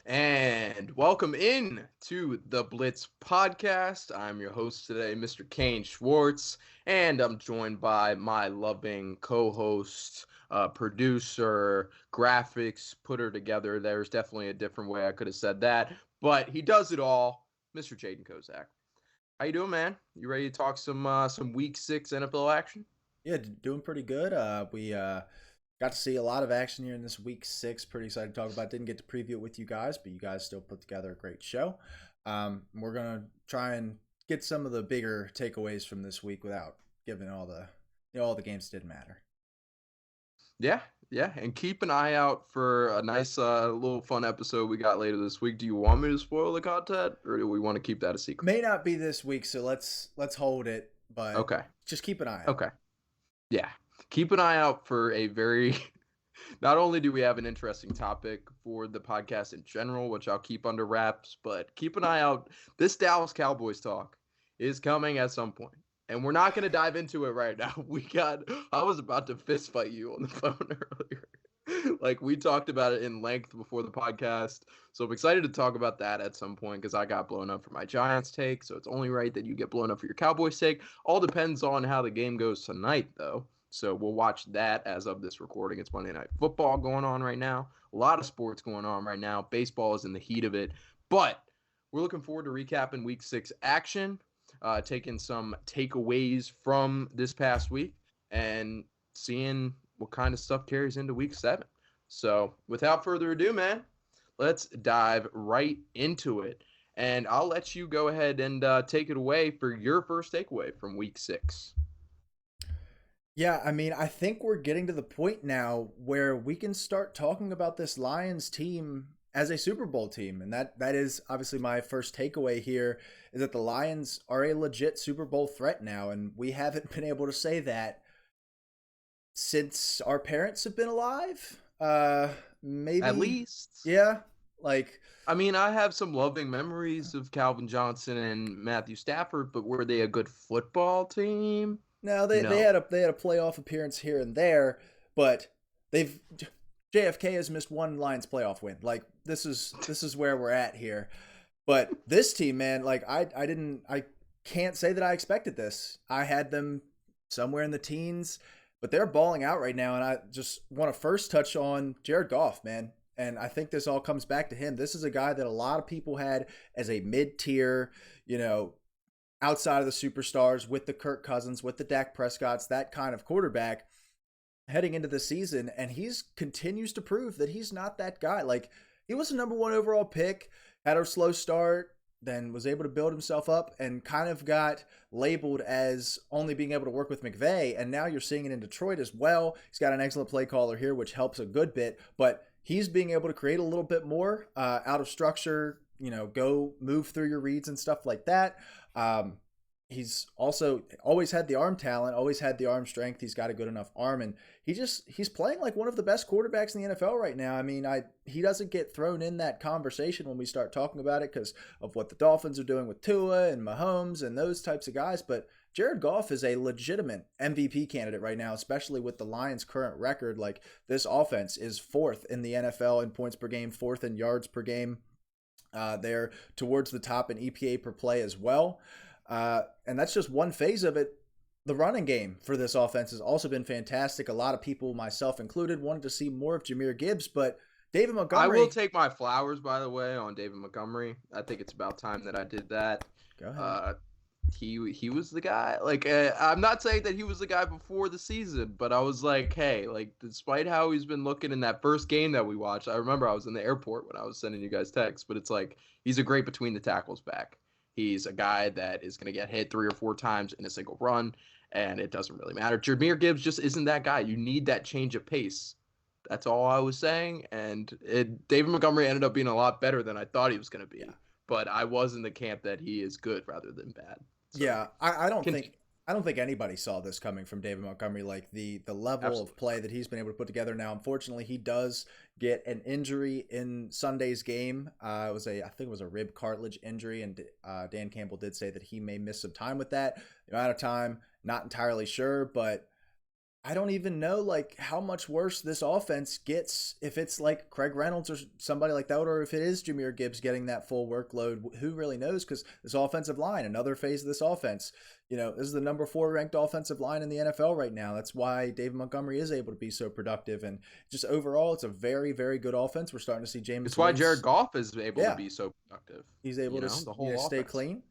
And welcome in to the Blitz podcast. I'm your host today, Mr. Kane Schwartz, and I'm joined by my loving co-host, producer, graphics, putter together. There's definitely a different way I could have said that, but he does it all, Mr. Jaden Kozak. How you doing, man? You ready to talk some Week 6 NFL action? Yeah, doing pretty good. We got to see a lot of action here in this week 6. Pretty excited to talk about. Didn't get to preview it with you guys, but you guys still put together a great show. We're gonna try and get some of the bigger takeaways from this week without giving all the games didn't matter. Yeah, yeah, and keep an eye out for a nice little fun episode we got later this week. Do you want me to spoil the content, or do we want to keep that a secret? May not be this week, so let's hold it, but Okay, just keep an eye out. okay, yeah. Keep an eye out for a very. Not only do we have an interesting topic for the podcast in general, which I'll keep under wraps, but keep an eye out. This Dallas Cowboys talk is coming at some point. And we're not going to dive into it right now. I was about to fist fight you on the phone earlier. Like, we talked about it in length before the podcast. So I'm excited to talk about that at some point because I got blown up for my Giants take. So it's only right that you get blown up for your Cowboys take. All depends on how the game goes tonight, though. So we'll watch that as of this recording. It's Monday Night Football going on right now. A lot of sports going on right now. Baseball is in the heat of it. But we're looking forward to recapping Week 6 action, taking some takeaways from this past week, and seeing what kind of stuff carries into Week 7. So without further ado, man, let's dive right into it. And I'll let you go ahead and take it away for your first takeaway from Week 6. Yeah, I mean, I think we're getting to the point now where we can start talking about this Lions team as a Super Bowl team. And that is obviously my first takeaway here is that the Lions are a legit Super Bowl threat now. And we haven't been able to say that since our parents have been alive. At Maybe, least. yeah. Like, I mean, I have some loving memories of Calvin Johnson and Matthew Stafford, but were they a good football team? no, they No. had a playoff appearance here and there, but they've JFK has missed one Lions playoff win. Like this is where we're at here. But this team, man, like I can't say that I expected this. I had them somewhere in the teens, but they're balling out right now, and I just want to first touch on Jared Goff, man. And I think this all comes back to him. This is a guy that a lot of people had as a mid-tier, you know, outside of the superstars with the Kirk Cousins, with the Dak Prescotts, that kind of quarterback heading into the season, and he's continues to prove that he's not that guy. Like, he was a number one overall pick, had a slow start, then was able to build himself up and kind of got labeled as only being able to work with McVay. And now you're seeing it in Detroit as well. He's got an excellent play caller here, which helps a good bit, but he's being able to create a little bit more out of structure, go move through your reads and stuff like that. He's also always had the arm talent, always had the arm strength. He's got a good enough arm, and he's playing like one of the best quarterbacks in the NFL right now. I mean, he doesn't get thrown in that conversation when we start talking about it because of what the Dolphins are doing with Tua and Mahomes and those types of guys. But Jared Goff is a legitimate MVP candidate right now, especially with the Lions' current record. Like, this offense is fourth in the NFL in points per game, fourth in yards per game. They're towards the top in EPA per play as well. And that's just one phase of it. The running game for this offense has also been fantastic. A lot of people, myself included, wanted to see more of Jahmyr Gibbs, but David I will Montgomery. take my flowers, by the way, on David Montgomery. I think it's about time that I did that. Go ahead. Uh, he was the guy. Like, I'm not saying that he was the guy before the season, but I was like, hey, like, despite how he's been looking in that first game that we watched, I remember I was in the airport when I was sending you guys texts, but it's like he's a great between the tackles back. He's a guy that is going to get hit 3 or 4 times in a single run, and it doesn't really matter. Jahmyr Gibbs just isn't that guy. You need that change of pace. That's all I was saying. And David Montgomery ended up being a lot better than I thought he was going to be. Yeah. But I was in the camp that he is good rather than bad. So, Yeah, I don't continue. think anybody saw this coming from David Montgomery. Like the level of Absolutely. play that he's been able to put together. Now, unfortunately, he does get an injury in Sunday's game. I think it was a rib cartilage injury, and Dan Campbell did say that he may miss some time with that. The amount of time, not entirely sure, but I don't even know like how much worse this offense gets if it's like Craig Reynolds or somebody like that, or if it is Jahmyr Gibbs getting that full workload. Who really knows? Because this offensive line, another phase of this offense, this is the number 4 ranked offensive line in the NFL right now. That's why David Montgomery is able to be so productive, and just overall, it's a very, very good offense. We're starting to see Jameis It's why Jared Winston. Goff is able to Yeah, be so productive. he's able to The whole stay offense. clean.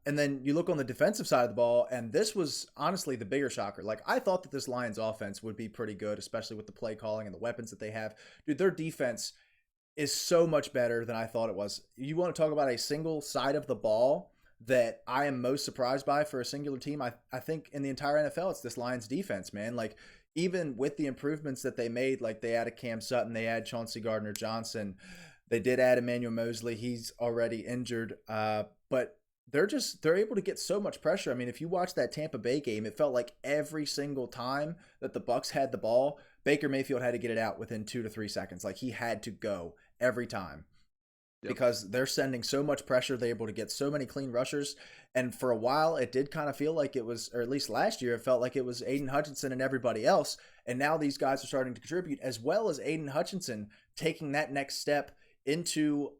And then you look on the defensive side of the ball, and this was honestly the bigger shocker. Like, I thought that this Lions offense would be pretty good, especially with the play calling and the weapons that they have. Dude, their defense is so much better than I thought it was. You want to talk about a single side of the ball that I am most surprised by for a singular team? I think in the entire NFL, it's this Lions defense, man. Like, even with the improvements that they made, like they added Cam Sutton, they added Chauncey Gardner-Johnson, they did add Emmanuel Mosley. He's already injured, but they're able to get so much pressure. I mean, if you watch that Tampa Bay game, it felt like every single time that the Bucs had the ball, Baker Mayfield had to get it out within 2 to 3 seconds. Like, he had to go every time. Yep. Because they're sending so much pressure. They're able to get so many clean rushers. And for a while, it did kind of feel like it was, or at least last year, it felt like it was Aiden Hutchinson and everybody else. And now these guys are starting to contribute, as well as Aiden Hutchinson taking that next step into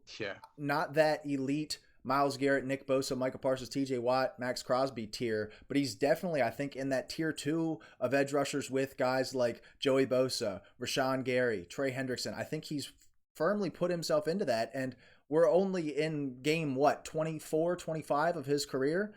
not that elite Myles Garrett, Nick Bosa, Michael Parsons, TJ Watt, Max Crosby tier, but he's definitely, I think, in that tier 2 of edge rushers with guys like Joey Bosa, Rashawn Gary, Trey Hendrickson. I think he's firmly put himself into that, and we're only in game, 24, 25 of his career.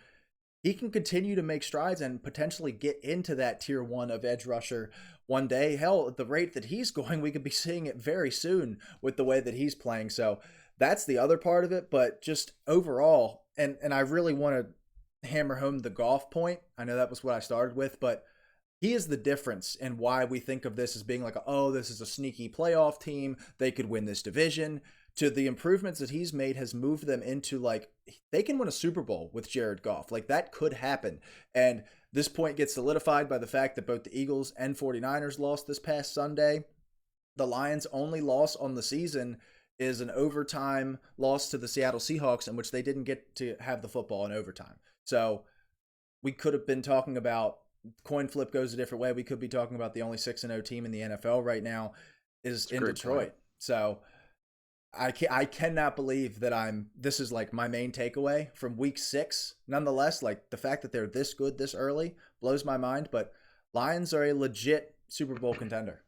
He can continue to make strides and potentially get into that tier 1 of edge rusher one day. Hell, at the rate that he's going, we could be seeing it very soon with the way that he's playing. So that's the other part of it, but just overall, and I really want to hammer home the Goff point. I know that was what I started with, but he is the difference in why we think of this as being like, this is a sneaky playoff team. They could win this division. To the improvements that he's made has moved them into like, they can win a Super Bowl with Jared Goff. Like, that could happen. And this point gets solidified by the fact that both the Eagles and 49ers lost this past Sunday. The Lions' only loss on the season is an overtime loss to the Seattle Seahawks, in which they didn't get to have the football in overtime. So we could have been talking about coin flip goes a different way. We could be talking about the only 6-0 team in the NFL right now is in Detroit. Point. So I cannot believe that this is like my main takeaway from week 6. Nonetheless, like, the fact that they're this good this early blows my mind, but Lions are a legit Super Bowl contender.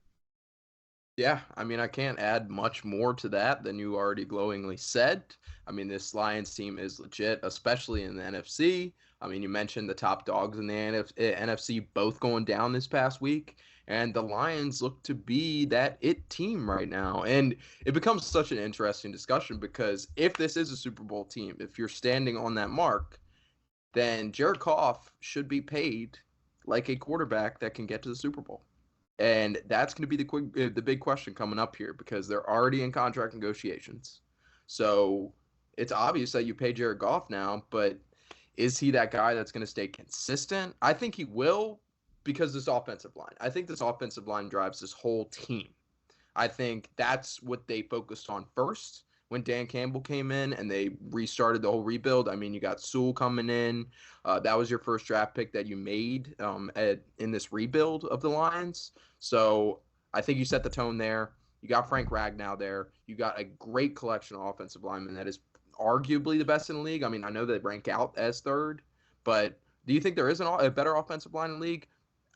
Yeah, I mean, I can't add much more to that than you already glowingly said. I mean, this Lions team is legit, especially in the NFC. I mean, you mentioned the top dogs in the NFC both going down this past week, and the Lions look to be that it team right now. And it becomes such an interesting discussion because if this is a Super Bowl team, if you're standing on that mark, then Jared Goff should be paid like a quarterback that can get to the Super Bowl. And that's going to be the big question coming up here because they're already in contract negotiations. So it's obvious that you pay Jared Goff now, but is he that guy that's going to stay consistent? I think he will because this offensive line. I think this offensive line drives this whole team. I think that's what they focused on first when Dan Campbell came in and they restarted the whole rebuild. I mean, you got Sewell coming in. That was your first draft pick that you made in this rebuild of the Lions. So I think you set the tone there. You got Frank Ragnow there. You got a great collection of offensive linemen that is arguably the best in the league. I mean, I know they rank out as third, but do you think there is a better offensive line in the league?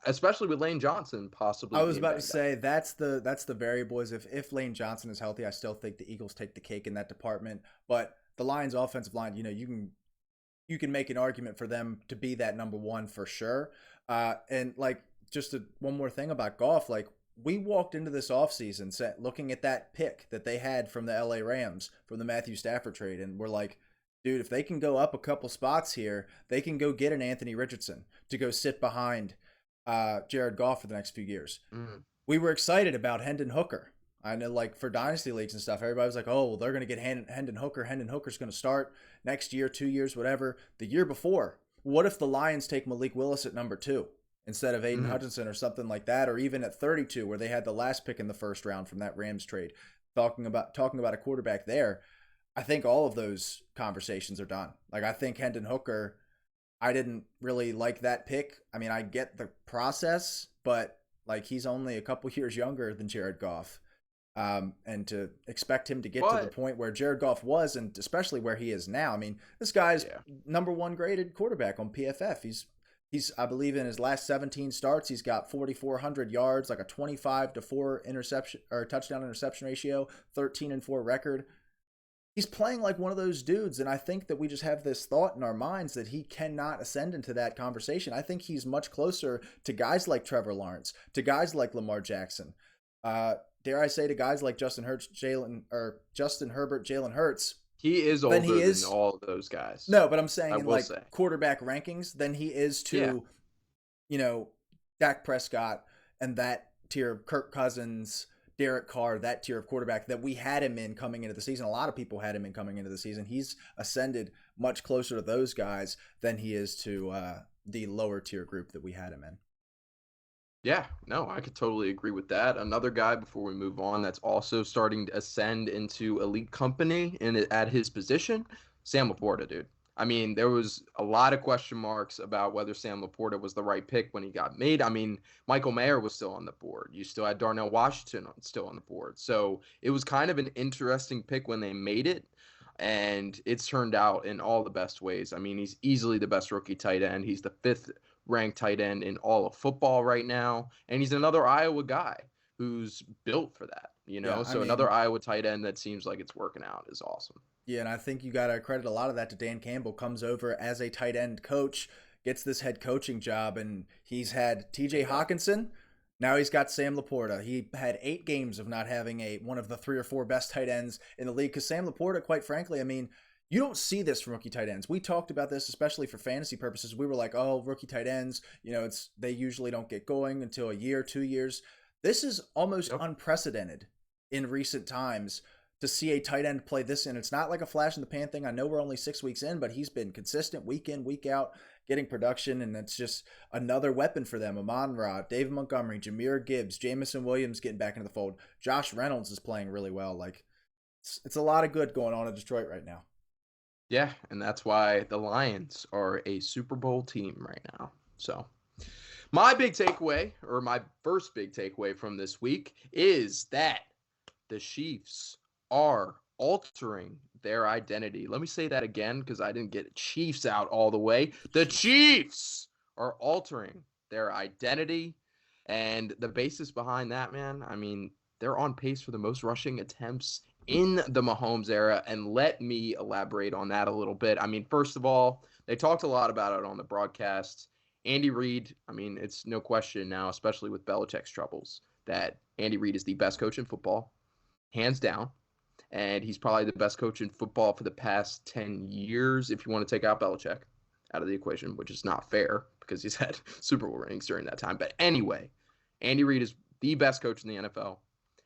Especially with Lane Johnson possibly. I was about to say that's the variable is if Lane Johnson is healthy, I still think the Eagles take the cake in that department. But the Lions offensive line, you can make an argument for them to be that number 1 for sure. And like just one more thing about Goff, like we walked into this offseason looking at that pick that they had from the LA Rams from the Matthew Stafford trade, and we're like, dude, if they can go up a couple spots here, they can go get an Anthony Richardson to go sit behind Jared Goff for the next few years. We were excited about Hendon Hooker. I know, like, for dynasty leagues and stuff, everybody was like, oh, well, they're going to get Hendon Hooker. Hendon Hooker's going to start next year, 2 years, whatever. The year before, what if the Lions take Malik Willis at number 2 instead of Aiden Hutchinson or something like that, or even at 32 where they had the last pick in the first round from that Rams trade? Talking about a quarterback there, I think all of those conversations are done. Like, I think Hendon Hooker I didn't really like that pick. I mean, I get the process, but like he's only a couple years younger than Jared Goff. And to expect him to get to the But point where Jared Goff was, and especially where he is now. I mean, this guy's yeah, number one graded quarterback on PFF. He's I believe in his last 17 starts, he's got 4,400 yards, like a 25-4 interception or touchdown interception ratio, 13-4 record. He's playing like one of those dudes, and I think that we just have this thought in our minds that he cannot ascend into that conversation. I think he's much closer to guys like Trevor Lawrence, to guys like Lamar Jackson. Dare I say, to guys like Justin Herbert, Jalen Hurts, he is than older he than is. all of those guys. No, but I'm I saying in will like say. quarterback rankings than he is Yeah. to, you know, Dak Prescott and that tier of Kirk Cousins, Derek Carr, that tier of quarterback that we had him in coming into the season. A lot of people had him in coming into the season. He's ascended much closer to those guys than he is to the lower tier group that we had him in. Yeah, no, I could totally agree with that. Another guy before we move on that's also starting to ascend into elite company at his position, Sam Laporta, dude. I mean, there was a lot of question marks about whether Sam Laporta was the right pick when he got made. I mean, Michael Mayer was still on the board. You still had Darnell Washington still on the board. So it was kind of an interesting pick when they made it. And it's turned out in all the best ways. I mean, he's easily the best rookie tight end. He's the fifth ranked tight end in all of football right now. And he's another Iowa guy who's built for that, you know? Yeah, I So another mean, Iowa tight end that seems like it's working out is awesome. yeah, and I think you got to credit a lot of that to Dan Campbell. Comes over as a tight end coach, gets this head coaching job, and he's had T.J. Hawkinson. Now he's got Sam Laporta. He had 8 games of not having one of the 3 or 4 best tight ends in the league. Because Sam Laporta, quite frankly, I mean, you don't see this from rookie tight ends. We talked about this, especially for fantasy purposes. We were like, oh, rookie tight ends, they usually don't get going until a year, 2 years. This is almost Yep. unprecedented in recent times to see a tight end play this in. It's not like a flash in the pan thing. I know we're only 6 weeks in, but he's been consistent week in, week out, getting production, and it's just another weapon for them. Amon-Ra, David Montgomery, Jahmyr Gibbs, Jamison Williams getting back into the fold. Josh Reynolds is playing really well. Like, it's a lot of good going on in Detroit right now. Yeah, and that's why the Lions are a Super Bowl team right now. So my big takeaway, or my first big takeaway from this week, is that the Chiefs are altering their identity. Let me say that again because I didn't get Chiefs out all the way. The Chiefs are altering their identity. And the basis behind that, man, I mean, they're on pace for the most rushing attempts in the Mahomes era. And let me elaborate on that a little bit. I mean, first of all, they talked a lot about it on the broadcast. Andy Reid, I mean, it's no question now, especially with Belichick's troubles, that Andy Reid is the best coach in football, hands down. And he's probably the best coach in football for the past 10 years, if you want to take out Belichick out of the equation, which is not fair because he's had Super Bowl rings during that time. But anyway, Andy Reid is the best coach in the NFL,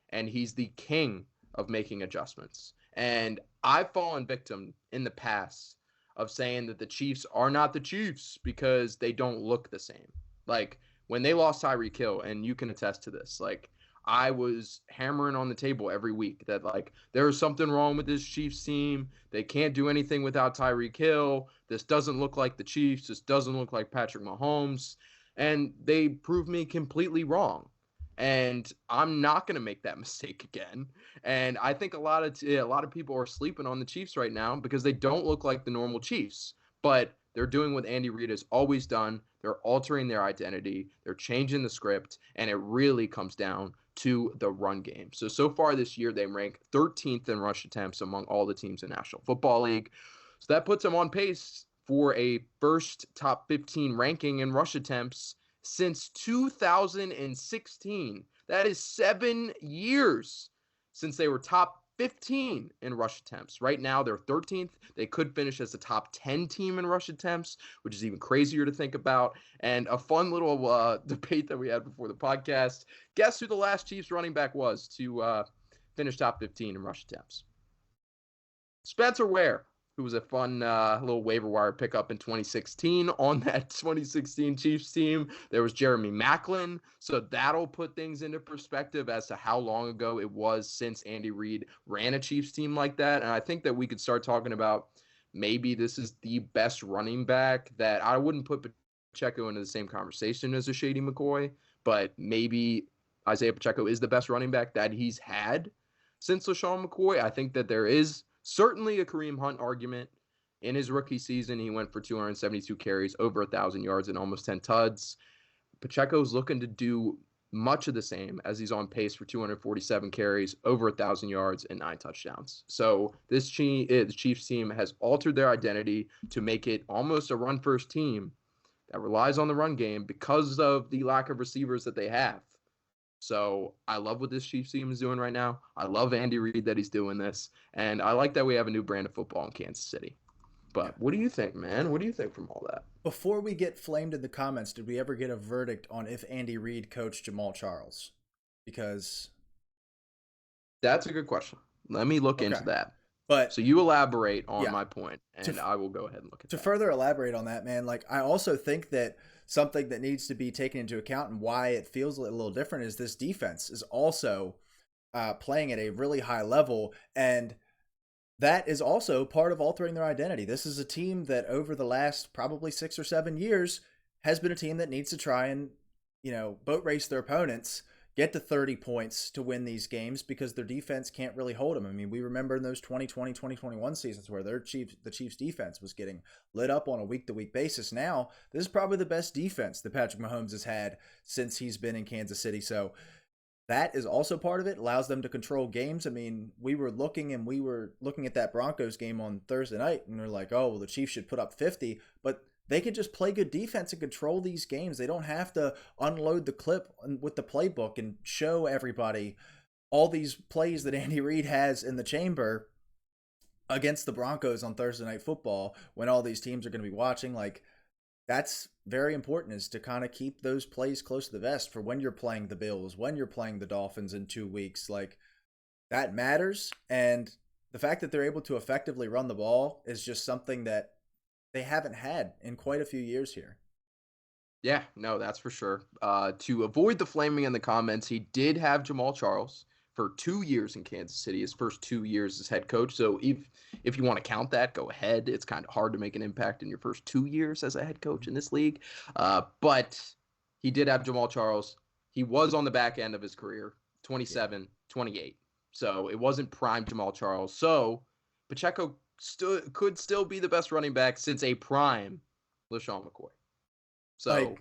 and he's the king of making adjustments. And I've fallen victim in the past of saying that the Chiefs are not the Chiefs because they don't look the same. Like when they lost Tyreek Hill, and you can attest to this, like I was hammering on the table every week that like there's something wrong with this Chiefs team. They can't do anything without Tyreek Hill. This doesn't look like the Chiefs. This doesn't look like Patrick Mahomes. And they proved me completely wrong. And I'm not going to make that mistake again. And I think a lot of people are sleeping on the Chiefs right now because they don't look like the normal Chiefs. But they're doing what Andy Reid has always done. They're altering their identity. They're changing the script. And it really comes down to the run game. So far this year, they rank 13th in rush attempts among all the teams in National Football League. So that puts them on pace for a first top 15 ranking in rush attempts since 2016. That is 7 years since they were top 15 in rush attempts. Right now, they're 13th. They could finish as the top 10 team in rush attempts, which is even crazier to think about. And a fun little debate that we had before the podcast. Guess who the last Chiefs running back was to finish top 15 in rush attempts? Spencer Ware, who was a fun little waiver wire pickup in 2016 on that 2016 Chiefs team. There was Jeremy Maclin. So that'll put things into perspective as to how long ago it was since Andy Reid ran a Chiefs team like that. And I think that we could start talking about maybe this is the best running back that I wouldn't put Pacheco into the same conversation as a Shady McCoy, but maybe Isaiah Pacheco is the best running back that he's had since LaShawn McCoy. I think that there is certainly a Kareem Hunt argument. In his rookie season, he went for 272 carries, over 1,000 yards, and almost 10 tuds. Pacheco's looking to do much of the same, as he's on pace for 247 carries, over 1,000 yards, and 9 touchdowns. So the Chiefs team has altered their identity to make it almost a run-first team that relies on the run game because of the lack of receivers that they have. So I love what this Chiefs team is doing right now. I love Andy Reid that he's doing this, and I like that we have a new brand of football in Kansas City. But what do you think, man? What do you think from all that? Before we get flamed in the comments, did we ever get a verdict on if Andy Reid coached Jamal Charles? Because that's a good question. Let me look into that. But so you elaborate on my point, and I will go ahead and look at that. To further elaborate on that, man, like I also think that something that needs to be taken into account and why it feels a little different is this defense is also playing at a really high level, and that is also part of altering their identity. This is a team that over the last probably 6 or 7 years has been a team that needs to try and, boat race their opponents, get to 30 points to win these games because their defense can't really hold them. I mean, we remember in those 2020, 2021 seasons where the Chiefs defense was getting lit up on a week-to-week basis. Now, this is probably the best defense that Patrick Mahomes has had since he's been in Kansas City. So that is also part of it. Allows them to control games. I mean, we were looking at that Broncos game on Thursday night, and we're like, oh, well, the Chiefs should put up 50, but they could just play good defense and control these games. They don't have to unload the clip with the playbook and show everybody all these plays that Andy Reid has in the chamber against the Broncos on Thursday Night Football when all these teams are going to be watching. Like, that's very important, is to kind of keep those plays close to the vest for when you're playing the Bills, when you're playing the Dolphins in 2 weeks. Like, that matters. And the fact that they're able to effectively run the ball is just something that they haven't had in quite a few years here. Yeah, no, that's for sure. To avoid the flaming in the comments, he did have Jamal Charles for 2 years in Kansas City, his first 2 years as head coach. So if you want to count that, go ahead. It's kind of hard to make an impact in your first 2 years as a head coach in this league. But he did have Jamal Charles. He was on the back end of his career, 27, 28. So it wasn't prime Jamal Charles. So Pacheco could still be the best running back since a prime LaShawn McCoy. So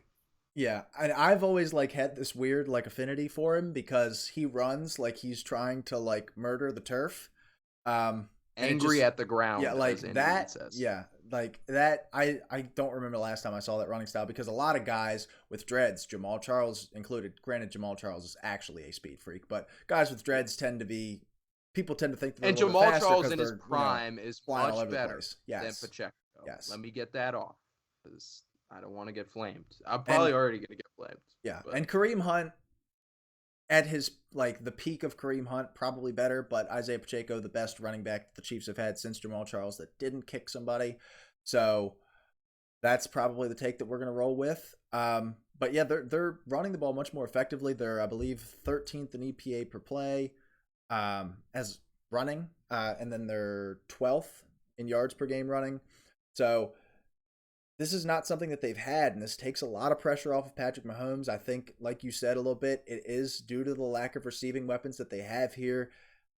yeah, and I've always had this weird affinity for him because he runs like he's trying to murder the turf. Angry at the ground. Yeah, that. Yeah, that. I don't remember the last time I saw that running style because a lot of guys with dreads, Jamal Charles included. Granted, Jamal Charles is actually a speed freak, but guys with dreads tend to think that they're and Jamal Charles in his prime is much better than Pacheco. Yes. Let me get that off because I don't want to get flamed. I'm probably already going to get flamed. Yeah, and Kareem Hunt at his the peak of Kareem Hunt probably better, but Isaiah Pacheco, the best running back the Chiefs have had since Jamal Charles that didn't kick somebody. So that's probably the take that we're going to roll with. But yeah, they're running the ball much more effectively. They're, I believe, 13th in EPA per play as running, and then they're 12th in yards per game running. So this is not something that they've had, and this takes a lot of pressure off of Patrick Mahomes. I think, like you said a little bit, it is due to the lack of receiving weapons that they have here.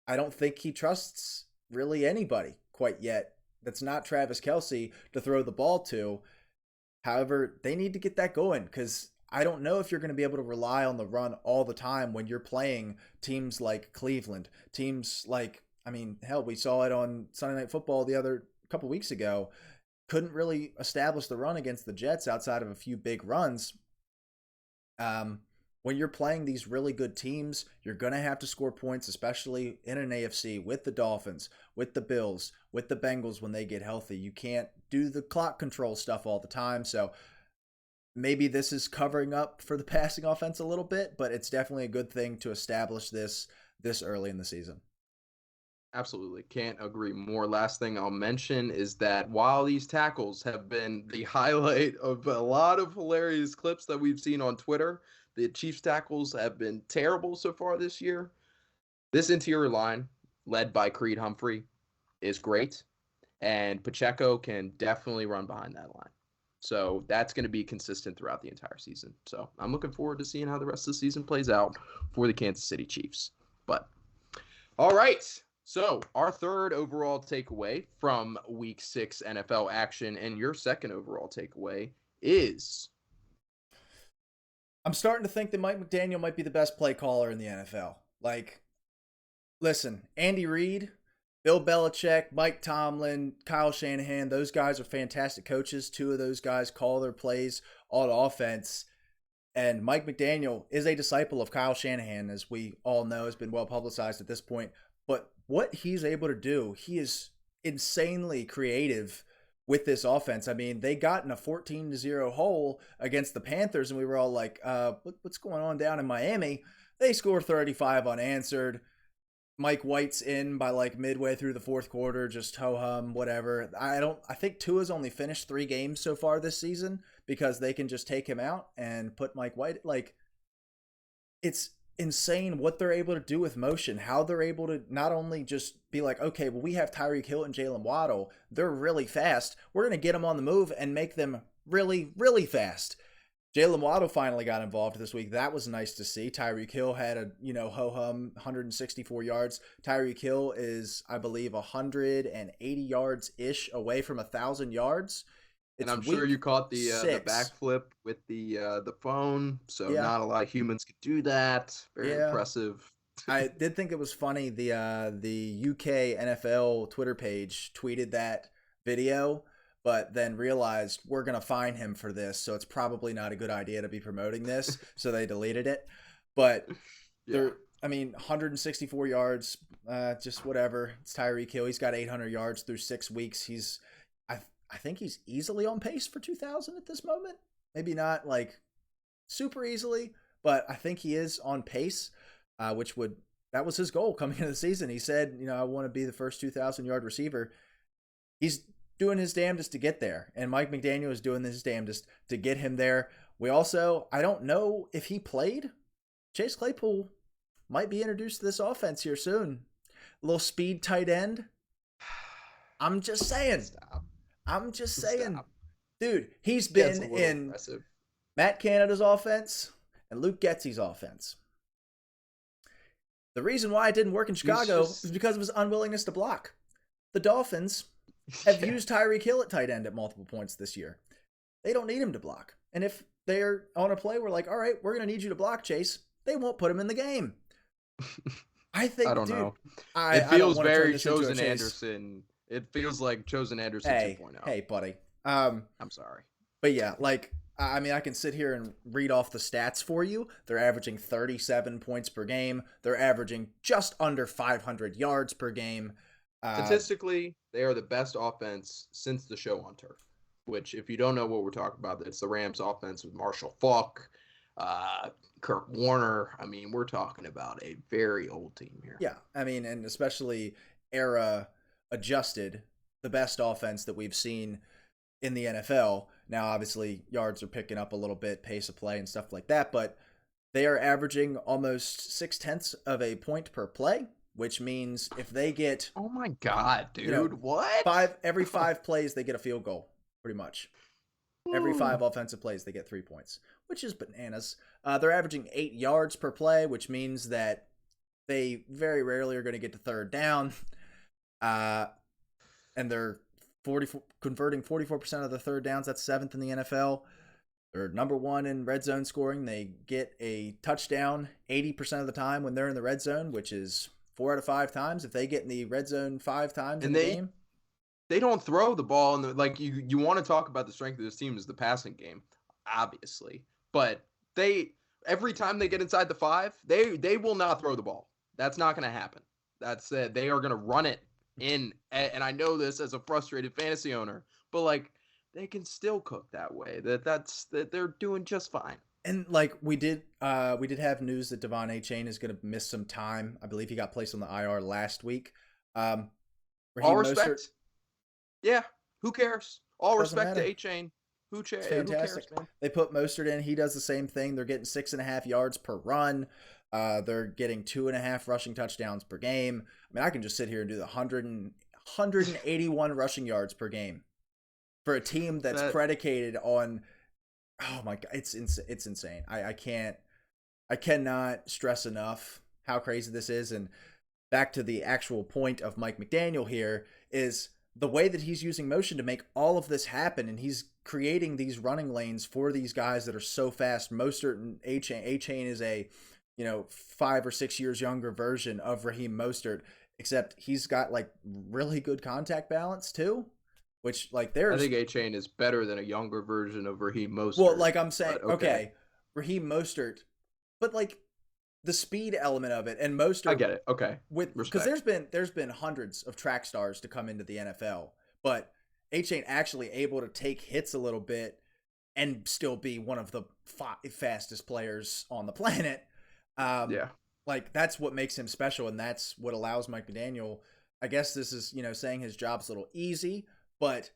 I don't think he trusts really anybody quite yet that's not Travis Kelce to throw the ball to. However, they need to get that going because I don't know if you're going to be able to rely on the run all the time when you're playing teams like Cleveland, teams like, hell, we saw it on Sunday Night Football a couple weeks ago. Couldn't really establish the run against the Jets outside of a few big runs. When you're playing these really good teams, you're going to have to score points, especially in an AFC with the Dolphins, with the Bills, with the Bengals when they get healthy. You can't do the clock control stuff all the time. So maybe this is covering up for the passing offense a little bit, but it's definitely a good thing to establish this early in the season. Absolutely. Can't agree more. Last thing I'll mention is that while these tackles have been the highlight of a lot of hilarious clips that we've seen on Twitter, the Chiefs tackles have been terrible so far this year. This interior line, led by Creed Humphrey, is great. and Pacheco can definitely run behind that line. So that's going to be consistent throughout the entire season. So I'm looking forward to seeing how the rest of the season plays out for the Kansas City Chiefs. But all right. So our third overall takeaway from Week 6 NFL action, and your second overall takeaway is... I'm starting to think that Mike McDaniel might be the best play caller in the NFL. Like, listen, Andy Reid, Bill Belichick, Mike Tomlin, Kyle Shanahan, those guys are fantastic coaches. Two of those guys call their plays on offense. And Mike McDaniel is a disciple of Kyle Shanahan, as we all know, has been well publicized at this point. But what he's able to do, he is insanely creative with this offense. I mean, they got in a 14-0 hole against the Panthers, and we were all like, what's going on down in Miami? They score 35 unanswered. Mike White's in by like midway through the fourth quarter, just ho-hum, whatever. I think Tua's only finished 3 games so far this season because they can just take him out and put Mike White. Like, it's insane what they're able to do with motion, how they're able to not only just be like, okay, well, we have Tyreek Hill and Jalen Waddle. They're really fast. We're going to get them on the move and make them really, really fast. Jalen Waddle finally got involved this week. That was nice to see. Tyreek Hill had a, ho-hum 164 yards. Tyreek Hill is, I believe, 180 yards-ish away from 1,000 yards. And I'm sure you caught the backflip with the phone, so not a lot of humans could do that. Very impressive. I did think it was funny. The UK NFL Twitter page tweeted that video, but then realized we're going to fine him for this, so it's probably not a good idea to be promoting this, so they deleted it. But, 164 yards, just whatever. It's Tyreek Hill. He's got 800 yards through 6 weeks. I think he's easily on pace for 2,000 at this moment. Maybe not, like, super easily, but I think he is on pace, that was his goal coming into the season. He said, I want to be the first 2,000-yard receiver. He's doing his damnedest to get there, and Mike McDaniel is doing his damnedest to get him there. I don't know if he played. Chase Claypool might be introduced to this offense here soon. A little speed tight end. I'm just saying. Stop. Dude, he's been in impressive. Matt Canada's offense and Luke Getsy's offense. The reason why it didn't work in Chicago is because of his unwillingness to block. The Dolphins have used Tyreek Hill at tight end at multiple points this year. They don't need him to block. And if they're on a play, we're like, all right, we're going to need you to block, Chase. They won't put him in the game. I don't know. It feels very Chosen Anderson. It feels like Chosen Anderson 2.0. Hey, buddy. I'm sorry. But yeah, I can sit here and read off the stats for you. They're averaging 37 points per game. They're averaging just under 500 yards per game. Statistically, they are the best offense since the show on turf, which, if you don't know what we're talking about, it's the Rams offense with Marshall Faulk, Kurt Warner. I mean, we're talking about a very old team here. Yeah, and especially era adjusted, the best offense that we've seen in the NFL. Now, obviously, yards are picking up a little bit, pace of play and stuff like that, but they are averaging almost 0.6 of a point per play, which means if they get... Oh my God, dude, what? Every 5 plays, they get a field goal, pretty much. Every 5 offensive plays, they get 3 points, which is bananas. They're averaging 8 yards per play, which means that they very rarely are going to get to third down. And they're converting 44% of the third downs. That's 7th in the NFL. They're number 1 in red zone scoring. They get a touchdown 80% of the time when they're in the red zone, which is 4 out of 5 times. If they get in the red zone 5 times in the game, they don't throw the ball. You want to talk about the strength of this team is the passing game, obviously. But every time they get inside the 5, they will not throw the ball. That's not going to happen. That's it. They are going to run it in, and I know this as a frustrated fantasy owner, but they can still cook that way. That they're doing just fine. And we did have news that Devon Achane is going to miss some time. I believe he got placed on the IR last week. All respect. Yeah, who cares? All respect to Achane. Who cares, man? They put Mostert in. He does the same thing. They're getting 6.5 yards per run. They're getting 2.5 rushing touchdowns per game. I can just sit here and do the 181 rushing yards per game for a team that's predicated on. Oh my god, it's insane. I cannot stress enough how crazy this is. And back to the actual point of Mike McDaniel here is the way that he's using motion to make all of this happen, and he's creating these running lanes for these guys that are so fast. Mostert and A-Chain is a 5 or 6 years younger version of Raheem Mostert, except he's got like really good contact balance too. Which I think A-Chain is better than a younger version of Raheem Mostert. Well, like I'm saying, okay, Raheem Mostert, but like the speed element of it, and Mostert. I get it. Okay, because there's been hundreds of track stars to come into the NFL, but A-Chain actually able to take hits a little bit and still be one of the fastest players on the planet. Like that's what makes him special, and that's what allows Mike McDaniel. I guess this is saying his job's a little easy. But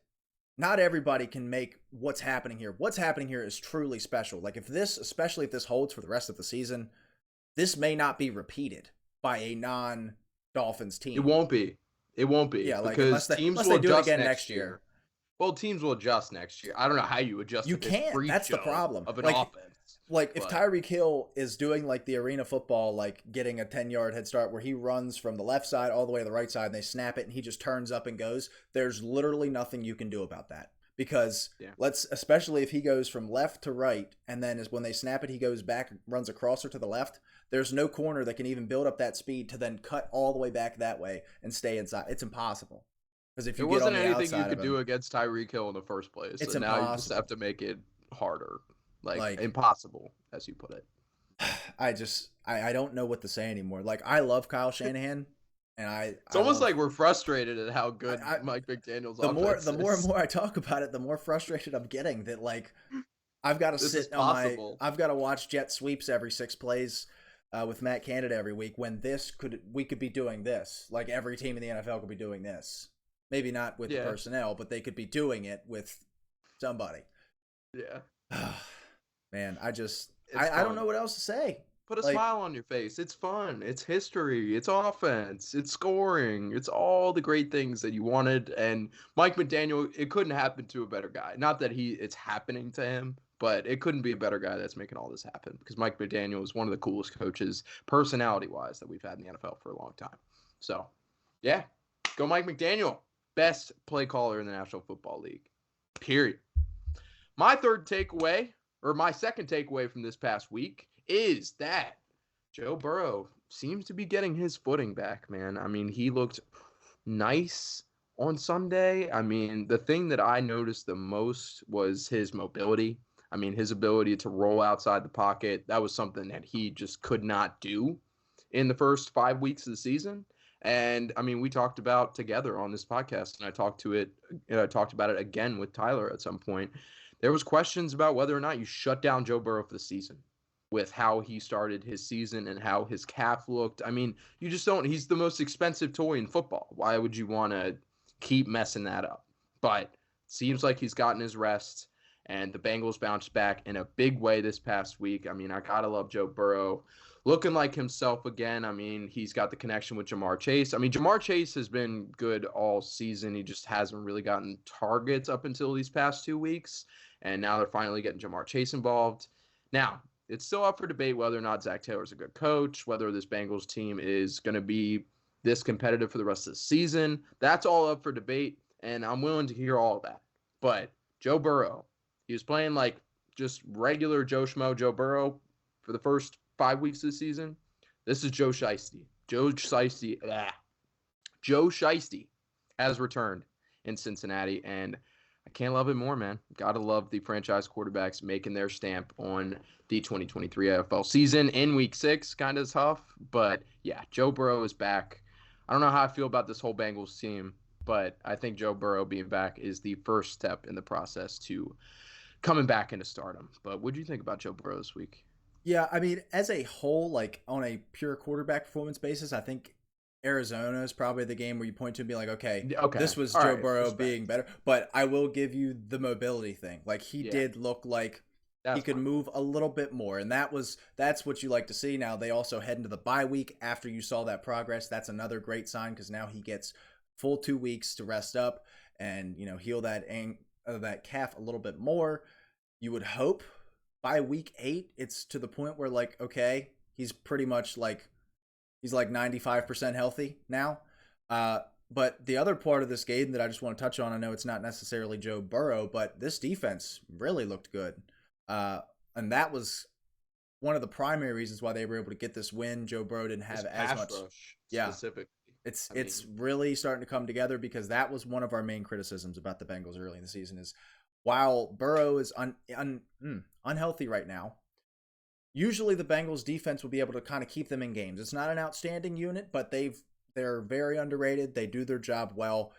not everybody can make what's happening here. What's happening here is truly special. Like especially if this holds for the rest of the season, this may not be repeated by a non-Dolphins team. It won't be. Yeah, because unless they do it again next year. Well, teams will adjust next year. I don't know how you adjust. You can't. That's the problem. Of an offense. If Tyreek Hill is doing like the arena football, like getting a 10-yard head start where he runs from the left side all the way to the right side and they snap it and he just turns up and goes, there's literally nothing you can do about that. Because especially if he goes from left to right and then when they snap it, he goes back, runs a crosser to the left, there's no corner that can even build up that speed to then cut all the way back that way and stay inside. It's impossible. Because if you there get wasn't on the anything you could him, do against Tyreek Hill in the first place. It's so impossible. Now you just have to make it harder. Like impossible, as you put it. I don't know what to say anymore. Like, I love Kyle Shanahan, and it's almost like we're frustrated at how good Mike McDaniel's offense is. The more and more I talk about it, the more frustrated I'm getting that like I've got to sit on I've got to watch jet sweeps every 6 plays with Matt Canada every week when we could be doing this. Like every team in the NFL could be doing this. Maybe not with the personnel, but they could be doing it with somebody. Yeah. Man, I don't know what else to say. Put a smile on your face. It's fun. It's history. It's offense. It's scoring. It's all the great things that you wanted. And Mike McDaniel, it couldn't happen to a better guy. Not that it's happening to him, but it couldn't be a better guy that's making all this happen. Because Mike McDaniel is one of the coolest coaches, personality-wise, that we've had in the NFL for a long time. So, yeah, go Mike McDaniel. Best play caller in the National Football League. Period. My second takeaway from this past week is that Joe Burrow seems to be getting his footing back, man. I mean, he looked nice on Sunday. I mean, the thing that I noticed the most was his mobility. I mean, his ability to roll outside the pocket. That was something that he just could not do in the first 5 weeks of the season. And I mean, we talked about together on this podcast, and I talked about it again with Tyler at some point. There was questions about whether or not you shut down Joe Burrow for the season with how he started his season and how his calf looked. I mean, you just don't. He's the most expensive toy in football. Why would you want to keep messing that up? But it seems like he's gotten his rest, and the Bengals bounced back in a big way this past week. I mean, I got to love Joe Burrow. Looking like himself again. I mean, he's got the connection with Jamar Chase. I mean, Jamar Chase has been good all season. He just hasn't really gotten targets up until these past 2 weeks. And now they're finally getting Jamar Chase involved. Now, it's still up for debate whether or not Zach Taylor's a good coach, whether this Bengals team is going to be this competitive for the rest of the season. That's all up for debate, and I'm willing to hear all of that. But Joe Burrow, he was playing like just regular Joe Schmo Joe Burrow for the first 5 weeks of the season. This is Joe Shiesty. Joe Shiesty has returned in Cincinnati, and I can't love it more, man. Gotta love the franchise quarterbacks making their stamp on the 2023 NFL season in Week 6. Kind of tough, but yeah, Joe Burrow is back. I don't know how I feel about this whole Bengals team, but I think Joe Burrow being back is the first step in the process to coming back into stardom. But what do you think about Joe Burrow this week? Yeah, I mean, as a whole, like on a pure quarterback performance basis, I think Arizona is probably the game where you point to and be like, okay, this was Joe Burrow being better. But I will give you the mobility thing. Like he did look like he could move a little bit more, and that's what you like to see. Now they also head into the bye week after you saw that progress. That's another great sign because now he gets full 2 weeks to rest up and heal that that calf a little bit more. You would hope by week 8 it's to the point where like, okay, he's pretty much like he's like 95% healthy now. But the other part of this game that I just want to touch on, I know it's not necessarily Joe Burrow, but this defense really looked good. And that was one of the primary reasons why they were able to get this win. Joe Burrow didn't have as much. Rush, yeah, specifically. It's really starting to come together, because that was one of our main criticisms about the Bengals early in the season is while Burrow is unhealthy right now, usually the Bengals defense will be able to kind of keep them in games. It's not an outstanding unit, but they're very underrated. They do their job well,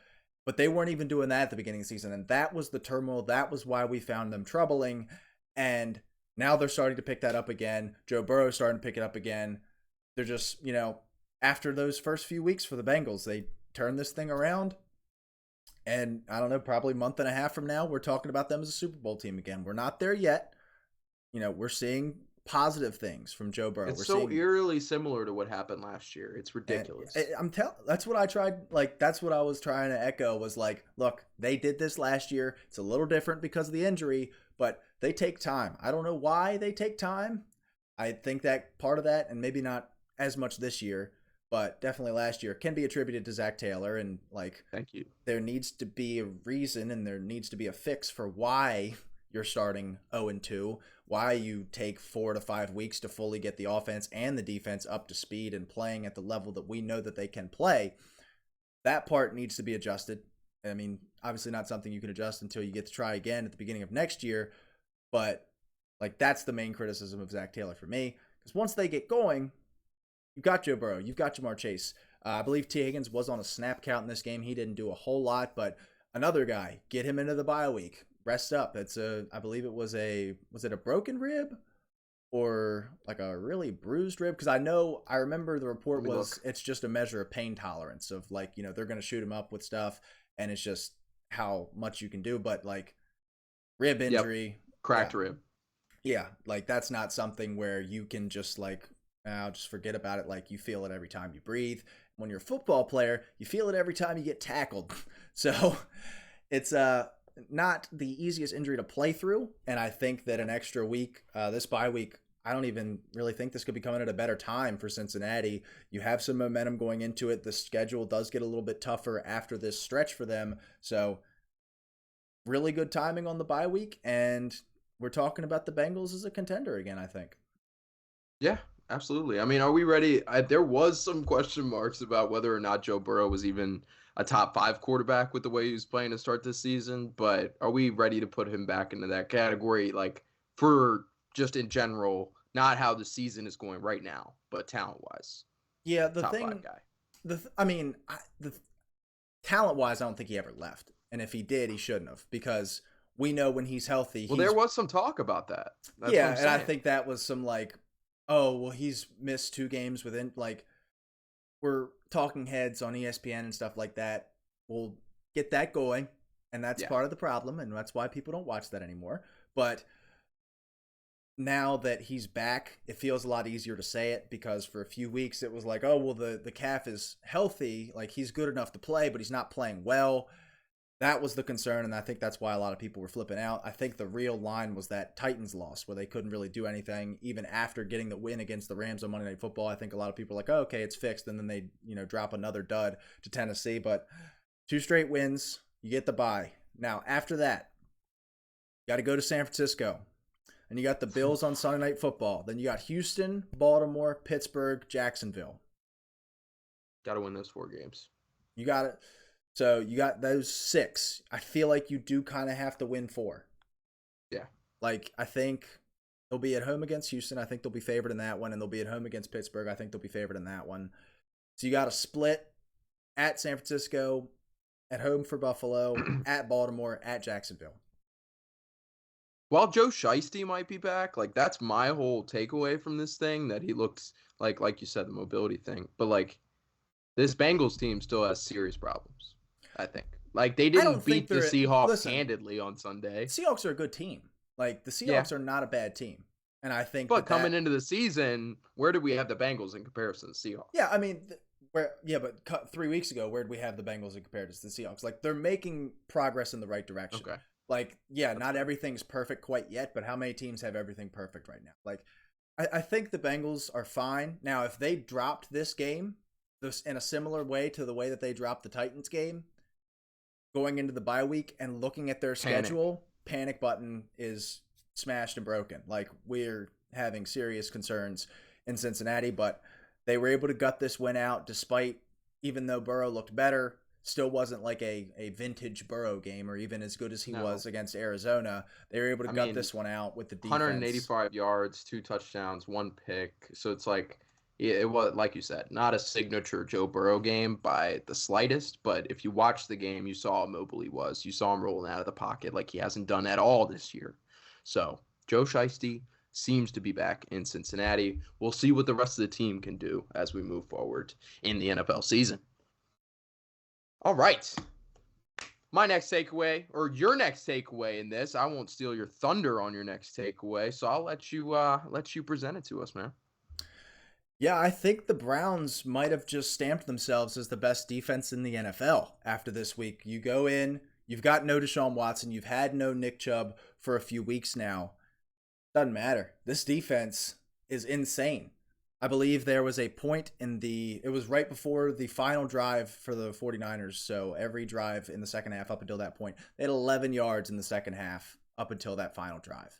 but they weren't even doing that at the beginning of the season. And that was the turmoil. That was why we found them troubling. And now they're starting to pick that up again. Joe Burrow's starting to pick it up again. They're just, after those first few weeks for the Bengals, they turned this thing around. And I don't know, probably a month and a half from now, we're talking about them as a Super Bowl team again. We're not there yet. We're seeing positive things from Joe Burrow. It's so eerily similar to what happened last year. It's ridiculous. That's what I tried. Like, that's what I was trying to echo was like, look, they did this last year. It's a little different because of the injury, but they take time. I don't know why they take time. I think that part of that, and maybe not as much this year, but definitely last year, can be attributed to Zach Taylor. And like, thank you. There needs to be a reason, and there needs to be a fix for why you're starting 0-2, why you take 4 to 5 weeks to fully get the offense and the defense up to speed and playing at the level that we know that they can play. That part needs to be adjusted. I mean, obviously not something you can adjust until you get to try again at the beginning of next year, but like, that's the main criticism of Zach Taylor for me, because once they get going, you've got Joe Burrow, you've got Jamar Chase. I believe T. Higgins was on a snap count in this game. He didn't do a whole lot, but another guy, get him into the bye week. Rest up. I believe it was a broken rib or like a really bruised rib? Because I remember the report was it's just a measure of pain tolerance of like, they're going to shoot him up with stuff and it's just how much you can do. But like rib injury. Cracked rib. Yeah. Like that's not something where you can just like, just forget about it. Like you feel it every time you breathe. When you're a football player, you feel it every time you get tackled. So it's not the easiest injury to play through, and I think that an extra week, this bye week, I don't even really think this could be coming at a better time for Cincinnati. You have some momentum going into it. The schedule does get a little bit tougher after this stretch for them, so really good timing on the bye week, and we're talking about the Bengals as a contender again, I think. Yeah, absolutely. I mean, are we ready? There was some question marks about whether or not Joe Burrow was even a top 5 quarterback with the way he was playing to start this season, but are we ready to put him back into that category, like for just in general, not how the season is going right now, but talent-wise? Yeah, top 5 guy. The talent-wise, I don't think he ever left, and if he did, he shouldn't have, because we know when he's healthy. Well, there was some talk about that. That's and I think that was some like, oh, well, he's missed 2 games within like. We're talking heads on ESPN and stuff like that. We'll get that going, and that's part of the problem, and that's why people don't watch that anymore. But now that he's back, it feels a lot easier to say it, because for a few weeks it was like, oh, well, the calf is healthy, like he's good enough to play, but he's not playing well. That was the concern, and I think that's why a lot of people were flipping out. I think the real line was that Titans loss, where they couldn't really do anything, even after getting the win against the Rams on Monday Night Football. I think a lot of people were like, oh, okay, it's fixed, and then they drop another dud to Tennessee. But 2 straight wins, you get the bye. Now, after that, you got to go to San Francisco, and you got the Bills on Sunday Night Football. Then you got Houston, Baltimore, Pittsburgh, Jacksonville. Got to win those 4 games. You got it. So you got those 6. I feel like you do kind of have to win 4. Yeah. Like, I think they'll be at home against Houston. I think they'll be favored in that one. And they'll be at home against Pittsburgh. I think they'll be favored in that one. So you got to split at San Francisco, at home for Buffalo, at Baltimore, at Jacksonville. While Joe Shiesty might be back, like that's my whole takeaway from this thing, that he looks like you said, the mobility thing. But like this Bengals team still has serious problems. I think. Like, they didn't beat the Seahawks handedly on Sunday. Seahawks are a good team. Like, the Seahawks are not a bad team. And I think But coming into the season, where do we have the Bengals in comparison to the Seahawks? Yeah, I mean, But 3 weeks ago, where'd we have the Bengals in comparison to the Seahawks? Like, they're making progress in the right direction. Okay. Like, yeah, not everything's perfect quite yet, but how many teams have everything perfect right now? Like, I think the Bengals are fine. Now, if they dropped this game in a similar way to the way that they dropped the Titans game, going into the bye week and looking at their schedule, panic button is smashed and broken. Like, we're having serious concerns in Cincinnati, but they were able to gut this win out despite, even though Burrow looked better, still wasn't like a vintage Burrow game or even as good as he was against Arizona. They were able to gut this one out with the defense. 185 yards, 2 touchdowns, 1 pick. So it's like, it was, like you said, not a signature Joe Burrow game by the slightest, but if you watch the game, you saw how mobile he was. You saw him rolling out of the pocket like he hasn't done at all this year. So Joe Shiesty seems to be back in Cincinnati. We'll see what the rest of the team can do as we move forward in the NFL season. All right. My next takeaway, or your next takeaway in this, I won't steal your thunder on your next takeaway, so I'll let you present it to us, man. Yeah, I think the Browns might have just stamped themselves as the best defense in the NFL after this week. You go in, you've got no Deshaun Watson, you've had no Nick Chubb for a few weeks now. Doesn't matter. This defense is insane. I believe there was a point it was right before the final drive for the 49ers. So every drive in the second half up until that point, they had 11 yards in the second half up until that final drive.